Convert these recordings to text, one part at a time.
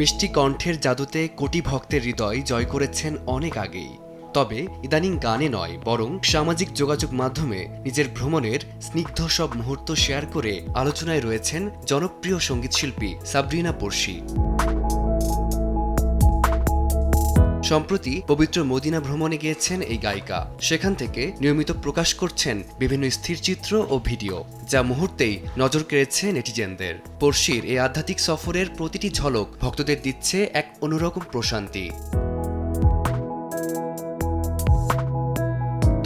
মিষ্টি কণ্ঠের জাদুতে কোটি ভক্তের হৃদয় জয় করেছেন অনেক আগেই। তবে ইদানিং গানে নয়, বরং সামাজিক যোগাযোগ মাধ্যমে নিজের ভ্রমণের স্নিগ্ধ সব মুহূর্ত শেয়ার করে আলোচনায় রয়েছেন জনপ্রিয় সঙ্গীতশিল্পী সাবরিনা পড়শি। সম্প্রতি পবিত্র মদিনা ভ্রমণে গিয়েছেন এই গায়িকা। সেখান থেকে নিয়মিত প্রকাশ করছেন বিভিন্ন স্থিরচিত্র ও ভিডিও, যা মুহূর্তেই নজর কেড়েছে নেটিজেনদের। পড়শির এই আধ্যাত্মিক সফরের প্রতিটি ঝলক ভক্তদের দিচ্ছে এক অন্যরকম প্রশান্তি।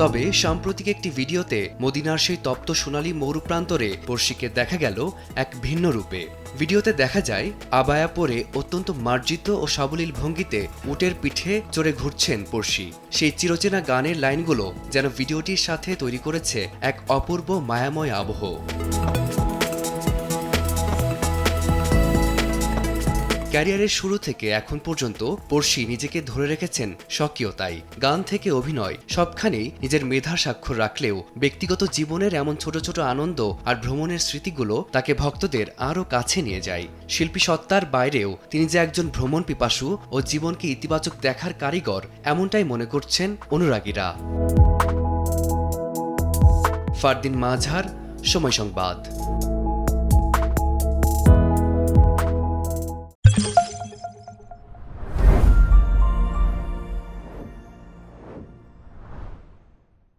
তবে সাম্প্রতিক একটি ভিডিওতে মদিনার সেই তপ্ত সোনালী মরু প্রান্তরে পড়শিকে দেখা গেল এক ভিন্ন রূপে। ভিডিওতে দেখা যায় আবায়া পরে অত্যন্ত মার্জিত ও সাবলীল ভঙ্গিতে উটের পিঠে চড়ে ঘুরছেন পড়শি। সেই চিরচেনা গানের লাইনগুলো যেন ভিডিওটির সাথে তৈরি করেছে এক অপূর্ব মায়াময় আবহ। ক্যারিয়ারের শুরু থেকে এখন পর্যন্ত পড়শি নিজেকে ধরে রেখেছেন স্বকীয়তায়। গান থেকে অভিনয় সবখানেই নিজের মেধা স্বাক্ষর রাখলেও ব্যক্তিগত জীবনের এমন ছোট ছোট আনন্দ আর ভ্রমণের স্মৃতিগুলো তাকে ভক্তদের আরও কাছে নিয়ে যায়। শিল্পী সত্তার বাইরেও তিনি যে একজন ভ্রমণ পিপাসু ও জীবনকে ইতিবাচক দেখার কারিগর, এমনটাই মনে করছেন অনুরাগীরা। ফারদিন মাঝার, সময় সংবাদ।